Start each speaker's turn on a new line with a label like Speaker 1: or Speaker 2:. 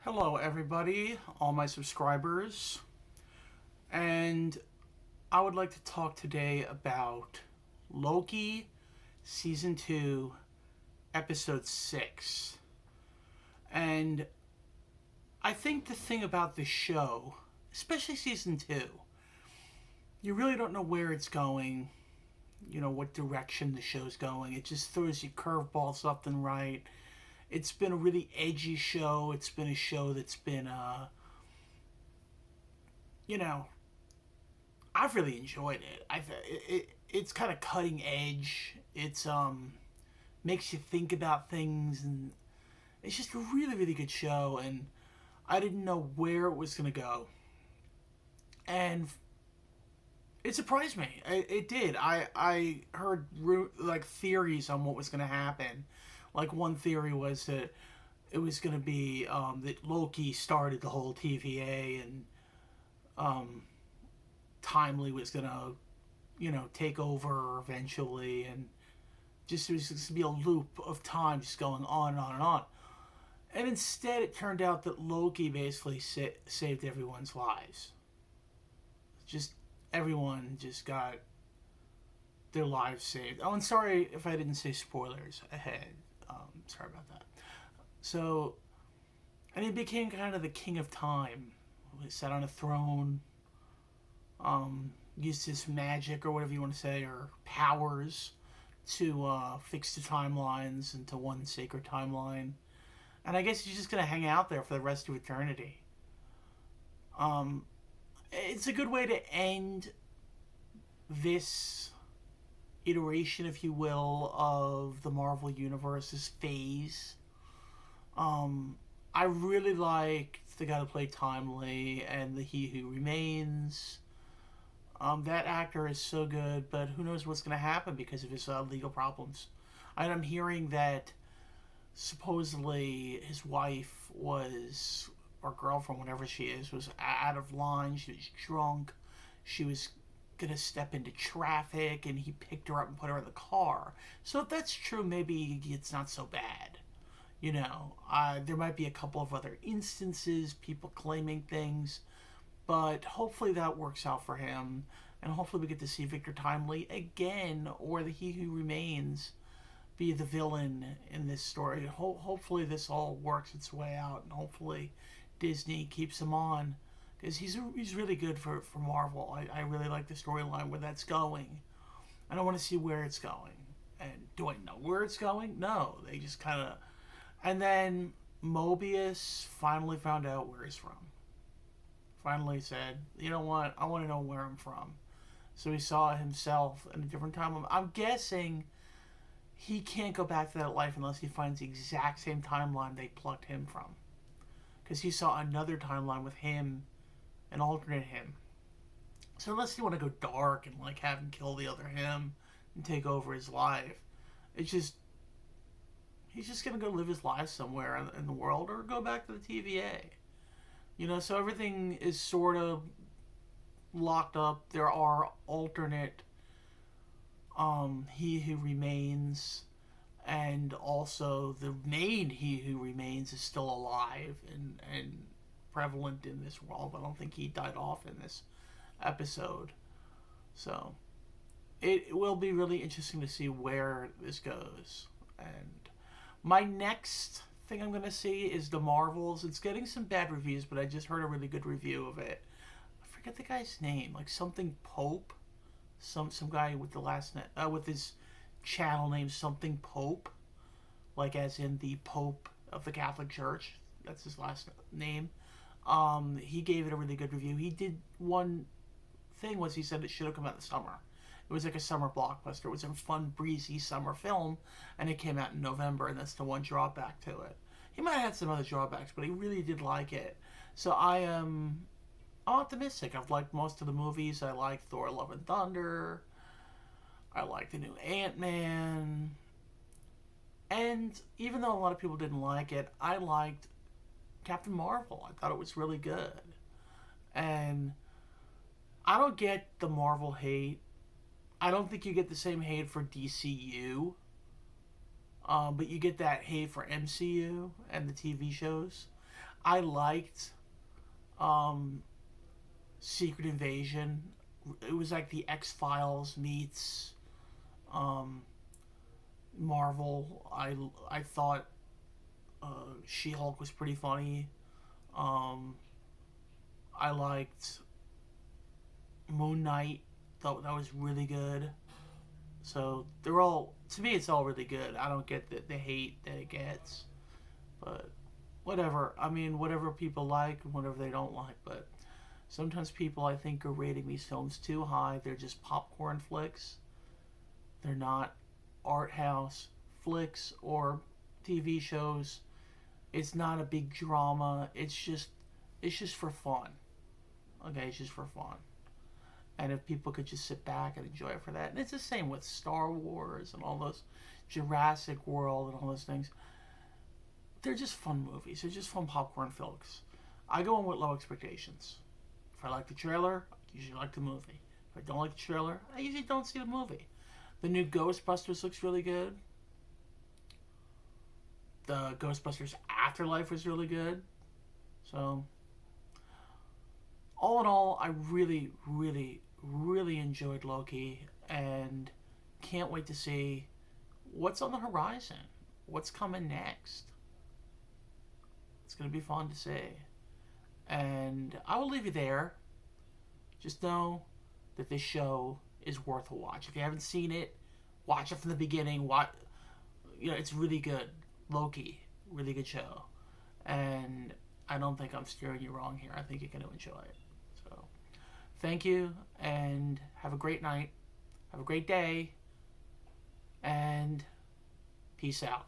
Speaker 1: Hello, everybody, all my subscribers, and I would like to talk today about Loki Season 2, Episode 6. And I think the thing about this show, especially Season 2, you really don't know where it's going, what direction the show's going. It just throws you curveballs left and right. It's been a really edgy show. It's been a show that's been, you know, I've really enjoyed it. It's kind of cutting edge. It's makes you think about things, and it's just a really good show. And I didn't know where it was gonna go, and it surprised me. It did. I heard like theories on what was gonna happen. Like one theory was that it was gonna be that Loki started the whole TVA, and um, Timely was gonna take over eventually, and just it was just to be a loop of time just going on and on and on. And instead, it turned out that Loki basically saved everyone's lives. Just everyone just got their lives saved. Oh, and sorry if I didn't say spoilers ahead. Sorry about that. So, and he became kind of the king of time. He sat on a throne, used his magic or whatever you want to say, or powers to fix the timelines into one sacred timeline. And I guess he's just gonna hang out there for the rest of eternity. Um, it's a good way to end this iteration, if you will, of the Marvel Universe's phase. I really liked the guy who played Timely and the He Who Remains. That actor is so good, but who knows what's going to happen because of his legal problems. And I'm hearing that supposedly his wife was, or girlfriend, whatever she is, was out of line. She was drunk. She was gonna step into traffic, and he picked her up and put her in the car. So if that's true, maybe it's not so bad. There might be a couple of other instances, people claiming things, but hopefully that works out for him, and hopefully we get to see Victor Timely again, or the He Who Remains be the villain in this story. Hopefully this all works its way out, and hopefully Disney keeps him on, because he's really good for Marvel. I really like the storyline where that's going. I don't want to see where it's going. And do I know where it's going? No, they just kind of. And then Mobius finally found out where he's from. Finally said, you know what? I want to know where I'm from. So he saw himself in a different time. I'm guessing he can't go back to that life unless he finds the exact same timeline they plucked him from. Because he saw another timeline with him, an alternate him. So unless you want to go dark and like have him kill the other him and take over his life, it's just he's just gonna go live his life somewhere in the world or go back to the TVA. So everything is sort of locked up. There are alternate He Who Remains, and also the main He Who Remains is still alive and prevalent in this world. I don't think he died off in this episode. So it will be really interesting to see where this goes. And my next thing I'm going to see is the Marvels. It's getting some bad reviews, but I just heard a really good review of it. I forget the guy's name, like something Pope, some guy with the last name, with his channel name something Pope, like as in the Pope of the Catholic Church. That's his last name. He gave it a really good review. He did one thing was he said it should have come out in the summer. It was like a summer blockbuster. It was a fun, breezy summer film, and it came out in November, and that's the one drawback to it. He might have had some other drawbacks, but he really did like it. So I am optimistic. I've liked most of the movies. I like Thor: Love and Thunder. I like the new Ant-Man. And even though a lot of people didn't like it, I liked Captain Marvel. I thought it was really good. And I don't get the Marvel hate. I don't think you get the same hate for DCU. But you get that hate for MCU and the TV shows. I liked um, Secret Invasion. It was like the X Files meets um, Marvel. I thought She Hulk was pretty funny. Um, I liked Moon Knight. Thought that was really good. So they're all, to me, it's all really good. I don't get the hate that it gets, but whatever. I mean, whatever people like, whatever they don't like. But sometimes people, I think, are rating these films too high. They're just popcorn flicks. They're not art house flicks or TV shows. It's not a big drama. It's just for fun. Okay, it's just for fun. And if people could just sit back and enjoy it for that. And it's the same with Star Wars and all those Jurassic World and all those things. They're just fun movies. They're just fun popcorn films. I go in with low expectations. If I like the trailer, I usually like the movie. If I don't like the trailer, I usually don't see the movie. The new Ghostbusters looks really good. The Ghostbusters Afterlife was really good. So, all in all, I really, really, really enjoyed Loki and can't wait to see what's on the horizon. What's coming next? It's going to be fun to see. And I will leave you there. Just know that this show is worth a watch. If you haven't seen it, watch it from the beginning. It's really good. Loki, really good show. And I don't think I'm steering you wrong here. I think you're going to enjoy it. So, thank you, and have a great night. Have a great day, and peace out.